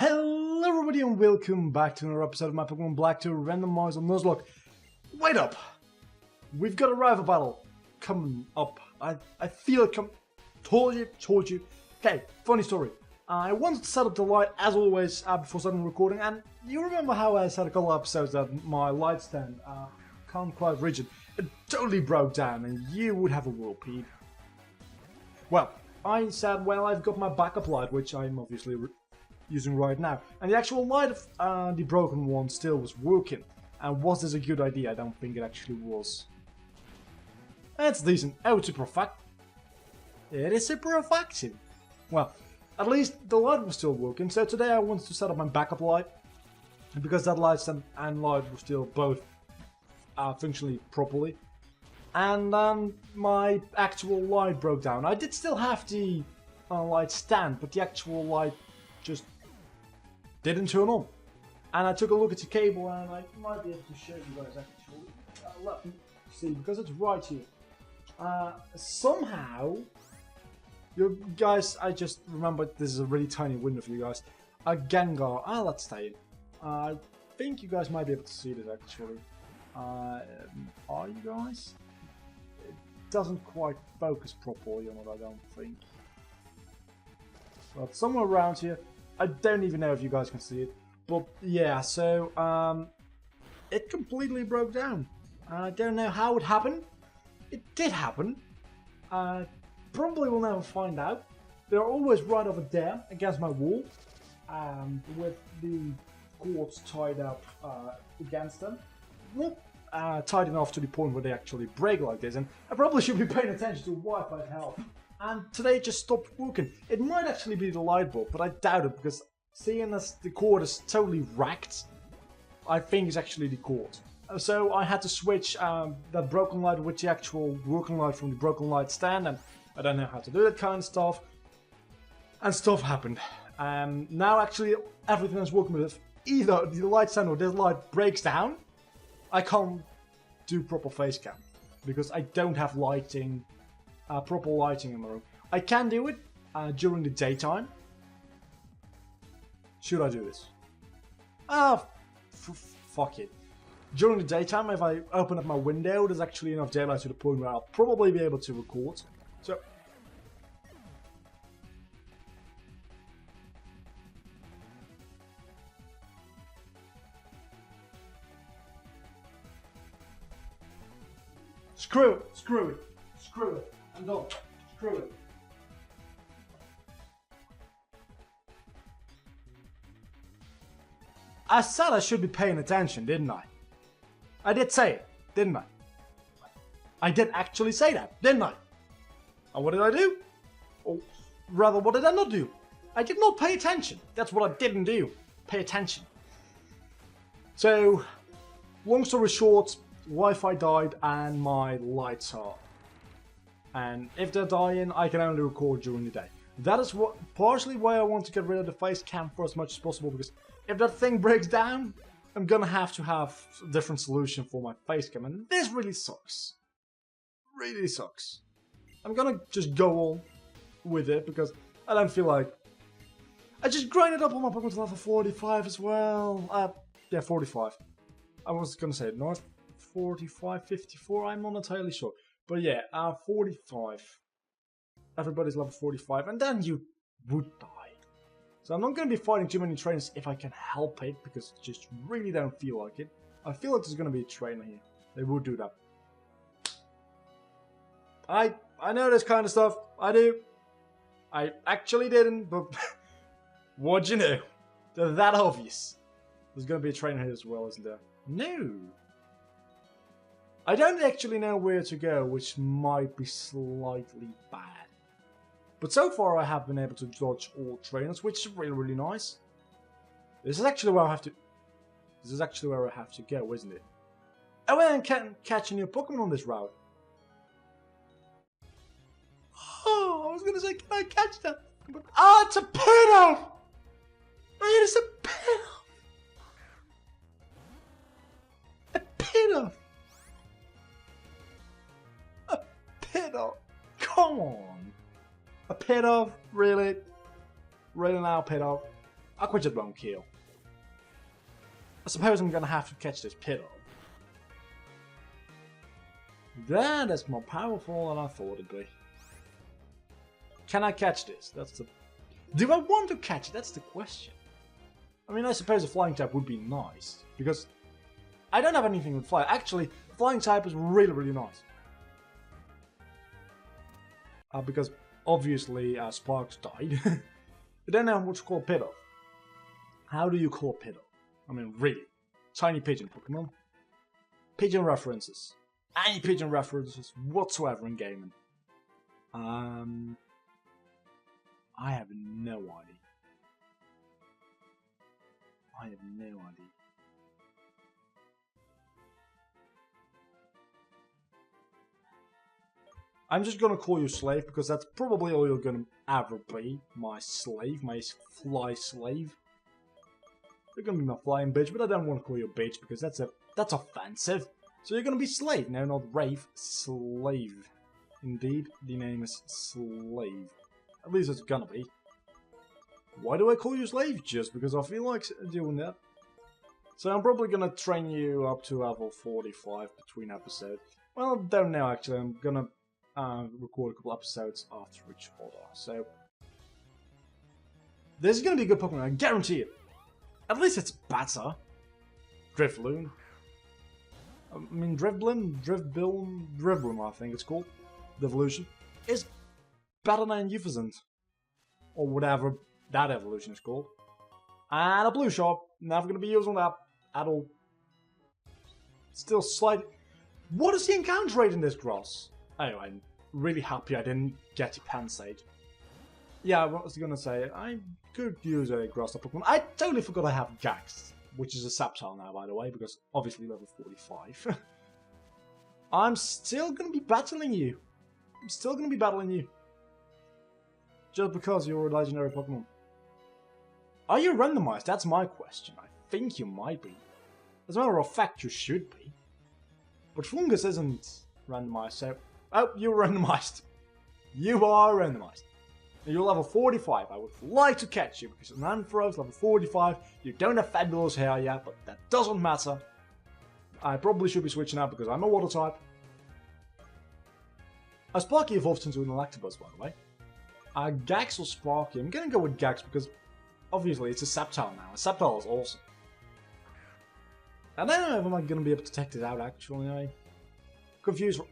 Hello everybody and welcome back to another episode of my Pokemon Black 2 Randomizer Nuzlocke. Wait up! We've got a rival battle coming up. I feel it come. Told you. Okay, funny story. I wanted to set up the light as always before starting recording, and you remember how I said a couple of episodes that my light stand can't quite reach it. It totally broke down and you would have a whirlpeed. Well, I said, well, I've got my backup light, which I'm obviously using right now, and the actual light of the broken one still was working. And was this a good idea? I don't think it actually was. It's decent. Oh, super effective. It is super effective. Well, at least the light was still working, so today I wanted to set up my backup light, because that light and light were still both functionally properly. And my actual light broke down. I did still have the light stand, but the actual light just didn't turn on. And I took a look at the cable, and I might be able to show you guys actually. Let me see, because it's right here. Somehow, you guys, I just remembered this is a really tiny window for you guys. A Gengar, let's stay in. I think you guys might be able to see this actually. Are you guys? It doesn't quite focus properly on it, I don't think. But somewhere around here, I don't even know if you guys can see it. But yeah, so it completely broke down. I don't know how it happened. It did happen. Probably will never find out. They're always right over there against my wall, with the cords tied up against them. Not tight enough to the point where they actually break like this. And I probably should be paying attention to Wi-Fi health. And today it just stopped working. It might actually be the light bulb, but I doubt it, because seeing as the cord is totally wrecked, I think it's actually the cord. So I had to switch that broken light with the actual working light from the broken light stand, and I don't know how to do that kind of stuff. And stuff happened. Now actually everything is working with either the light stand or this light breaks down. I can't do proper face cam because I don't have lighting. Proper lighting in my room. I can do it during the daytime. Should I do this? Fuck it. During the daytime, if I open up my window, there's actually enough daylight to the point where I'll probably be able to record. So, screw it. I'm done. Screw it. I said I should be paying attention, didn't I? I did say it, didn't I? I did actually say that, didn't I? And what did I do? Or rather, what did I not do? I did not pay attention. That's what I didn't do. Pay attention. So, long story short, Wi-Fi died and my lights are. And if they're dying, I can only record during the day. That is what partially why I want to get rid of the face cam for as much as possible, because if that thing breaks down, I'm gonna have to have a different solution for my face cam, and this really sucks. Really sucks. I'm gonna just go on with it because I don't feel like. I just grinded up on my Pokemon to level 45 as well. Yeah, 45. I was gonna say not 45, 54. I'm not entirely sure. But yeah, 45. Everybody's level 45, and then you would die. So I'm not going to be fighting too many trainers if I can help it, because I just really don't feel like it. I feel like there's going to be a trainer here. They would do that. I know this kind of stuff. I do. I actually didn't, but what'd you know? They're that obvious. There's going to be a trainer here as well, isn't there? No. I don't actually know where to go, which might be slightly bad. But so far I have been able to dodge all trainers, which is really, really nice. This is actually where I have to. This is actually where I have to go, isn't it? Oh, and I can catch a new Pokemon on this route. Oh, I was gonna say, can I catch that? But it's a Pidove! It is a Pidove! A Pidove! Pidove, come on! A Pidove, really? Really now, Pidove? Aqua won't kill. I suppose I'm gonna have to catch this Pidove. That is more powerful than I thought it'd be. Can I catch this? That's the... Do I want to catch it? That's the question. I mean, I suppose a flying type would be nice, because I don't have anything with fly. Actually, flying type is really, really nice. Because obviously Sparks died. I don't know what to call Pidove. How do you call Pidove? I mean, really. Tiny pigeon Pokemon. Pigeon references. Any pigeon references whatsoever in gaming. I have no idea. I have no idea. I'm just gonna call you slave because that's probably all you're gonna ever be. My slave, my fly slave. You're gonna be my flying bitch, but I don't want to call you a bitch because that's offensive. So you're gonna be slave. No, not Wraith, slave. Indeed, the name is slave. At least it's gonna be. Why do I call you slave? Just because I feel like doing that. So I'm probably gonna train you up to level 45 between episodes. Well, I don't know actually. I'm gonna record a couple episodes after each other. So this is gonna be a good Pokemon, I guarantee it. At least it's better. Drifloon. I mean, Drifblim, I think it's called. The evolution is better than Euphersant. Or whatever that evolution is called. And a blue shop. Never going to be using that at all. Still slight. What is the encounter rate in this grass? Anyway, I'm really happy I didn't get a Pansage. Yeah, what was I going to say? I could use a grass type Pokemon. I totally forgot I have Gax, which is a Sceptile now, by the way, because obviously level 45. I'm still going to be battling you. I'm still going to be battling you. Just because you're a legendary Pokemon. Are you randomized? That's my question. I think you might be. As a matter of fact, you should be. But Fungus isn't randomized, so... Oh, you're randomized. You are randomized. You're level 45. I would like to catch you, because Ampharos, level 45. You don't have fabulous hair yet, but that doesn't matter. I probably should be switching out, because I'm a water type. Sparky evolved into an Electabuzz, by the way. Gax or Sparky? I'm gonna go with Gax, because obviously it's a Sceptile now. A Sceptile is awesome. I don't know if I'm gonna be able to take this out, actually. I'm confused.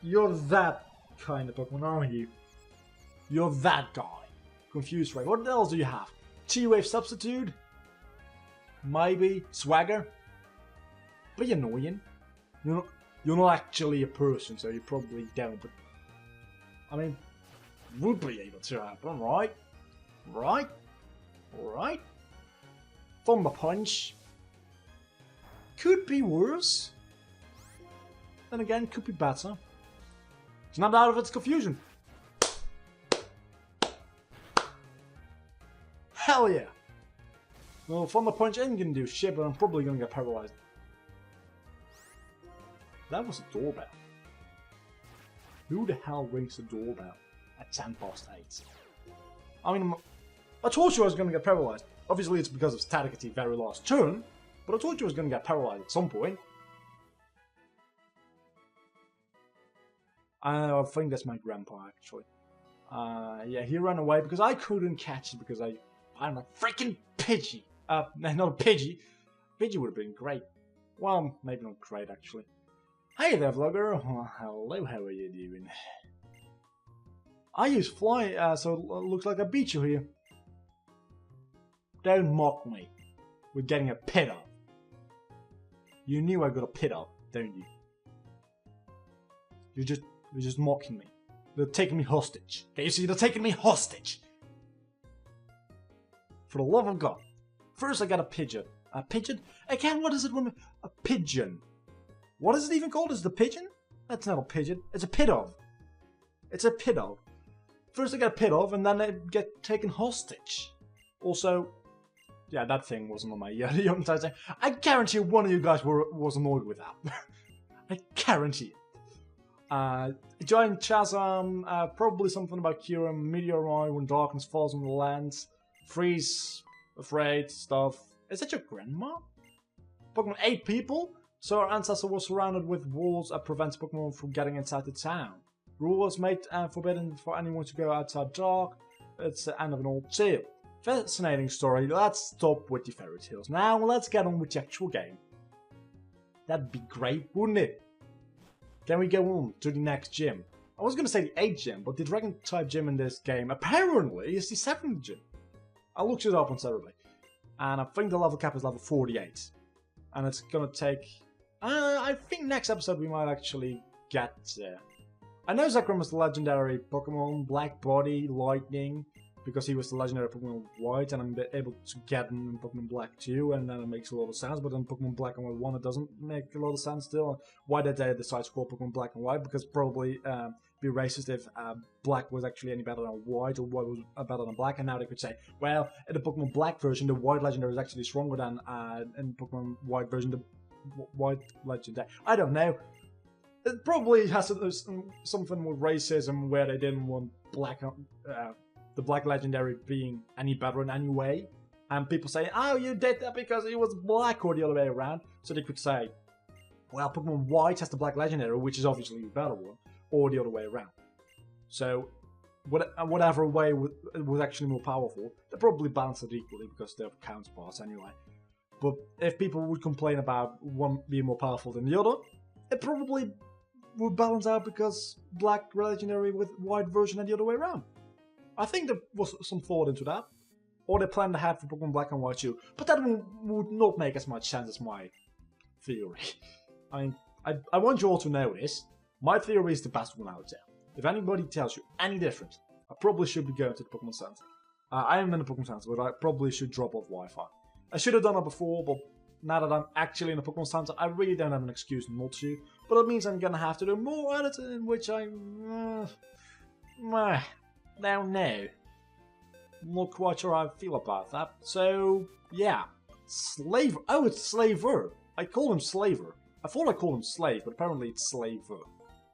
You're that kind of Pokemon, aren't you? You're that guy. Confused, right? What else do you have? T-Wave Substitute? Maybe? Swagger? Pretty annoying. You're not actually a person, so you probably don't, but... I mean, would be able to happen, right? Right? Right? Thunder Punch. Could be worse. Then again, could be better. It's not out of its confusion. Hell yeah! Well, Thunder Punch ain't gonna do shit, but I'm probably gonna get paralyzed. That was a doorbell. Who the hell rings the doorbell at 8:10? I mean, I told you I was gonna get paralyzed. Obviously, it's because of Static very last turn, but I told you I was gonna get paralyzed at some point. I think that's my grandpa, actually. Yeah, he ran away because I couldn't catch it because I'm a freaking Pidgey. No, not a Pidgey. Pidgey would have been great. Well, maybe not great, actually. Hey there, vlogger. Oh, hello, how are you doing? I use Fly, so it looks like I beat you here. Don't mock me with getting a Pidove. You knew I got a Pidove, don't you? You're just mocking me. They're taking me hostage. Okay, you see, they're taking me hostage. For the love of God. First I got a pigeon. A pigeon? Again, what is it? A pigeon. What is it even called? Is it a pigeon? That's not a pigeon. It's a Pidove. It's a Pidove. First I get a Pidove, and then I get taken hostage. Also, yeah, that thing wasn't on my young time. I guarantee one of you guys was annoyed with that. I guarantee it. Giant Chasm, probably something about Kira, Meteorite, when darkness falls on the lands. freeze, afraid, stuff. Is that your grandma? Pokemon ate people? So our ancestor was surrounded with walls that prevents Pokemon from getting inside the town. Rule was made forbidden for anyone to go outside dark. It's the end of an old tale. Fascinating story. Let's stop with the fairy tales. Now let's get on with the actual game. That'd be great, wouldn't it? Can we go on to the next gym? I was gonna say the 8th gym, but the Dragon type gym in this game apparently is the 7th gym. I looked it up on Saturday, and I think the level cap is level 48. And it's gonna take... I think next episode we might actually get there. I know Zekrom was the legendary Pokemon, Black Body, Lightning, because he was the legendary Pokemon White, and I'm able to get him in Pokemon Black too, and then it makes a lot of sense, but in Pokemon Black and White 1 it doesn't make a lot of sense still. Why did they decide to call Pokemon Black and White? Because probably be racist if Black was actually any better than White, or White was better than Black, and now they could say, well, in the Pokemon Black version, the White Legendary is actually stronger than in Pokemon White version, the White Legendary. I don't know. It probably has something with racism where they didn't want the Black Legendary being any better in any way. And people say, oh, you did that because he was black, or the other way around. So they could say, well, Pokemon White has the Black Legendary, which is obviously the better one, or the other way around. So whatever way was actually more powerful, they probably balanced it equally because they're counterparts anyway. But if people would complain about one being more powerful than the other, it probably would balance out because Black Legendary with White version and the other way around. I think there was some thought into that. Or they planned ahead for Pokemon Black and White too. But that would not make as much sense as my theory. I mean, I want you all to know this. My theory is the best one out there. If anybody tells you any different, I probably should be going to the Pokemon Center. I am in the Pokemon Center, but I probably should drop off Wi-Fi. I should have done it before, but now that I'm actually in the Pokemon Center, I really don't have an excuse not to. But it means I'm gonna have to do more editing, which I don't know. I'm not quite sure how I feel about that. So, yeah. Slaver. Oh, it's Slaver. I call him Slaver. I thought I called him Slave, but apparently it's Slaver.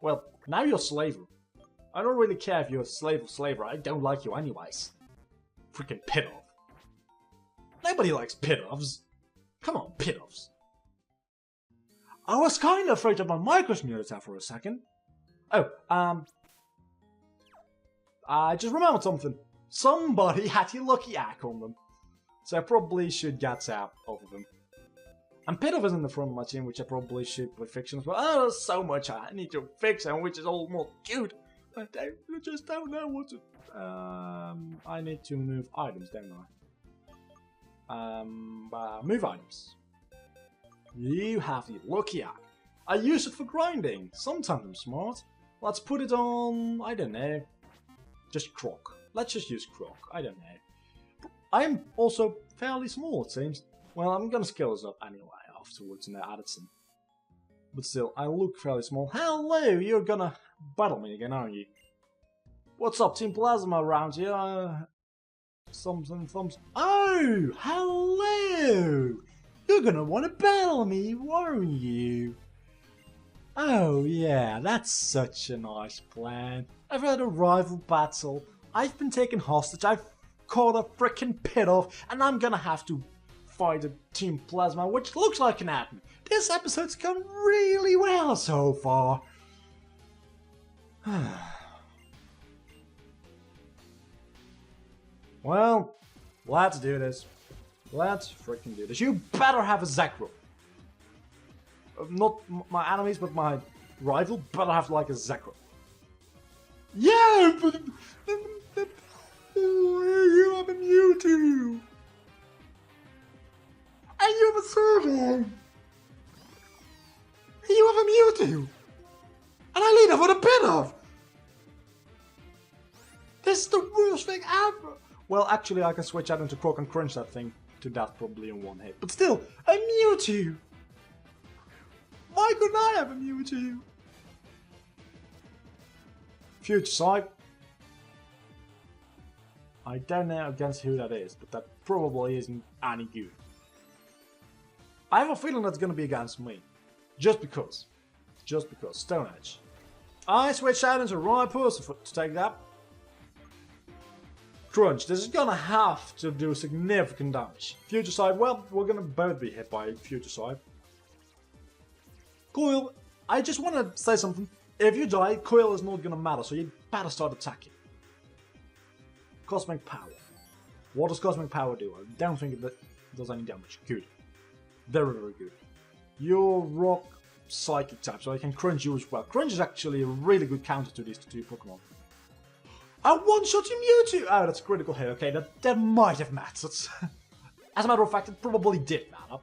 Well, now you're Slaver. I don't really care if you're a slave or slaver. I don't like you anyways. Freaking Pit-Off. Nobody likes Pit-Offs. Come on, Pit-Offs. I was kinda afraid of my micros muted there for a second. Oh, I just remembered something. Somebody had the lucky ack on them. So I probably should get out of them. And Pit-Off is in the front of my team, which I probably should put fixing as well. Oh, there's so much I need to fix, and which is all more cute. I just don't know what to... I need to move items, don't I? Move items. You have the lucky ack. I use it for grinding. Sometimes I'm smart. Let's put it on... I don't know. Just Croc. Let's just use Croc. I don't know. I'm also fairly small, it seems. Well, I'm gonna scale this up anyway afterwards in the Addison. But still, I look fairly small. Hello, you're gonna battle me again, aren't you? What's up, Team Plasma around here? Something thumbs. Oh, hello! You're gonna want to battle me, won't you? Oh yeah, that's such a nice plan. I've had a rival battle. I've been taken hostage. I've caught a frickin' Pit-Off, and I'm gonna have to fight a Team Plasma, which looks like an happen. This episode's gone really well so far. Well, let's do this. Let's freaking do this. You better have a Zekrom. Not my enemies, but my rival better have like a Zekrom. Yeah, but you have a Mewtwo. And you have a Survey. You have a Mewtwo. And I lead off with a Pit-Off. This is the worst thing ever. Well, actually, I can switch out into Croc and crunch that thing to death probably in one hit. But still, a Mewtwo. Why couldn't I have a Mewtwo? Future Sight. I don't know against who that is, but that probably isn't any good. I have a feeling that's going to be against me. Just because. Just because. Stone Edge. I switched out into Rhypers to take that. Crunch, this is gonna have to do significant damage. Future Sight, well, we're gonna both be hit by Future Sight. Coil, I just wanna say something. If you die, Coil is not gonna matter, so you better start attacking. Cosmic Power. What does Cosmic Power do? I don't think it does any damage. Good. Very, very good. You're Rock Psychic type, so I can Crunch you as well. Crunch is actually a really good counter to these two Pokemon. I one-shot Mewtwo! Oh, that's a critical hit. Okay, that might have mattered. As a matter of fact, it probably did matter.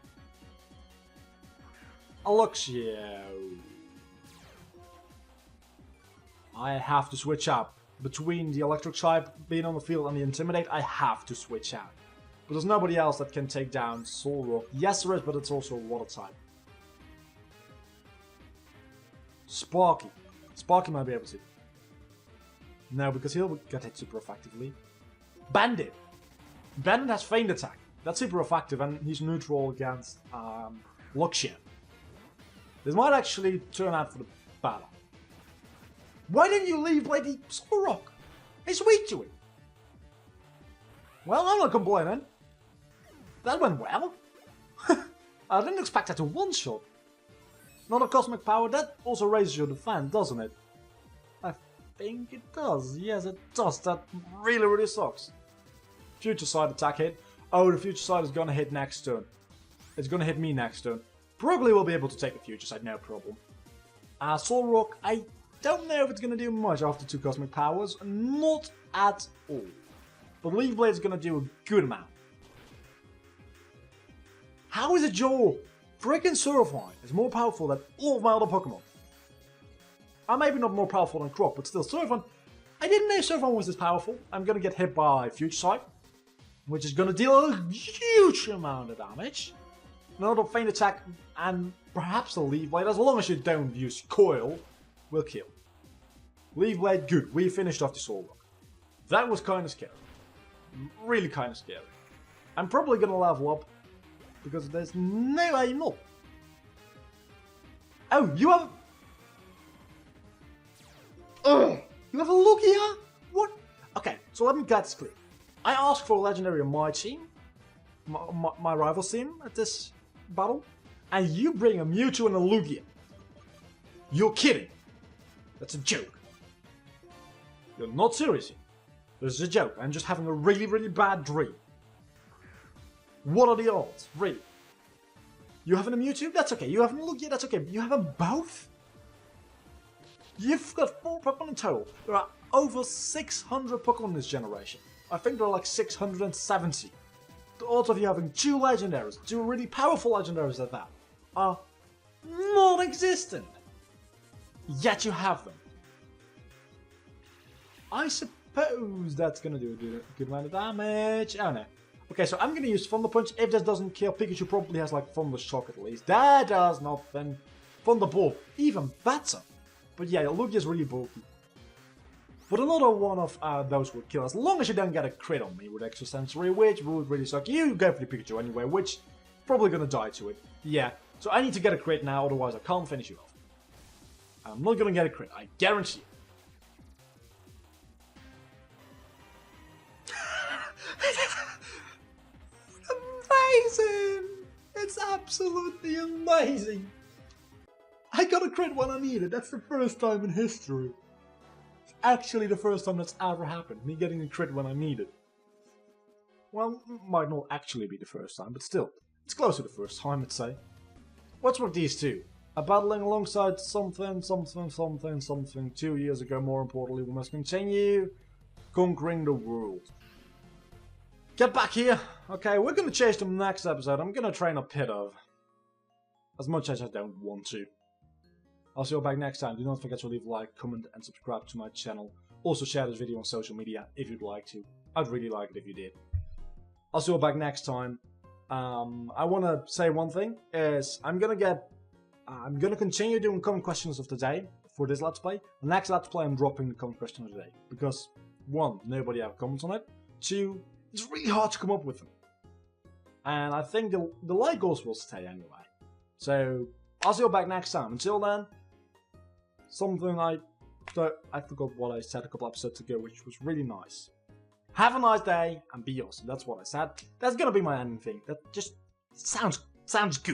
Luxio. I have to switch up. Between the Electric type being on the field and the Intimidate, I have to switch out. But there's nobody else that can take down Solrock. Yes, there is, but it's also a Water type. Sparky. Sparky might be able to. No, because he'll get hit super effectively. Bandit. Bandit has Feint Attack. That's super effective, and he's neutral against Luxio. This might actually turn out for the battle. Why didn't you leave Lady Solrock? He's weak to it. Well, I'm not complaining. That went well. I didn't expect that to one-shot. Not a Cosmic Power, that also raises your defense, doesn't it? I think it does. Yes, it does. That really, really sucks. Future Sight attack hit. Oh, the Future Sight is gonna hit next turn. It's gonna hit me next turn. Probably will be able to take the Future Sight, no problem. Solrock, I don't know if it's gonna do much after 2 Cosmic Powers. Not at all. But Leaf Blade is gonna do a good amount. How is it Joel? Frickin' Surfline is more powerful than all of my other Pokemon. I'm maybe not more powerful than Croc, but still, Surfline. I didn't know Surfline was this powerful. I'm gonna get hit by Future Sight, which is gonna deal a huge amount of damage. Another Feint Attack, and perhaps a Leaf Blade, as long as you don't use Coil, will kill. Leaf Blade, good. We finished off the Solrock. That was kinda scary. Really kinda scary. I'm probably gonna level up, because there's no way not. Oh, you have... Ugh! You have a Lugia? What? Okay, so let me get this clear. I asked for a legendary on my team, my rival's team at this battle, and you bring a Mewtwo and a Lugia. You're kidding. That's a joke. You're not serious here. This is a joke. I'm just having a really, really bad dream. What are the odds? Really? You have a Mewtwo? That's okay. You have a Lugia? That's okay. You have them both? You've got 4 Pokemon in total. There are over 600 Pokemon in this generation. I think there are like 670. The odds of you having 2 legendaries, 2 really powerful legendaries at that, are non-existent. Yet you have them. I suppose that's gonna do a good amount of damage. Oh no. Okay, so I'm gonna use Thunder Punch. If this doesn't kill, Pikachu probably has like Thunder Shock at least. That does not, then Thunderbolt, even better. But yeah, Lugia is really bulky. But another one of those would kill, as long as you don't get a crit on me with Extra Sensory, which would really suck. You go for the Pikachu anyway, which probably gonna die to it. Yeah, so I need to get a crit now, otherwise I can't finish you off. I'm not gonna get a crit, I guarantee you. Amazing! It's absolutely amazing! I got a crit when I needed. That's the first time in history. It's actually the first time that's ever happened. Me getting a crit when I need it. Well, might not actually be the first time, but still. It's close to the first time, I'd say. What's with these two? Battling alongside something 2 years ago. More importantly, we must continue conquering the world. Get back here! Okay, we're gonna chase them next episode. I'm gonna train a pit of. As much as I don't want to. I'll see you back next time. Do not forget to leave a like, comment, and subscribe to my channel. Also share this video on social media if you'd like to. I'd really like it if you did. I'll see you back next time. I want to say one thing is I'm gonna continue doing comment questions of the day for this Let's Play. The next Let's Play I'm dropping the comment question of the day because 1, nobody ever comments on it. 2, it's really hard to come up with them. And I think the like goals will stay anyway. So I'll see you back next time. Until then, something I forgot what I said a couple episodes ago, which was really nice. Have a nice day and be awesome. That's what I said. That's gonna be my ending thing. That just sounds good.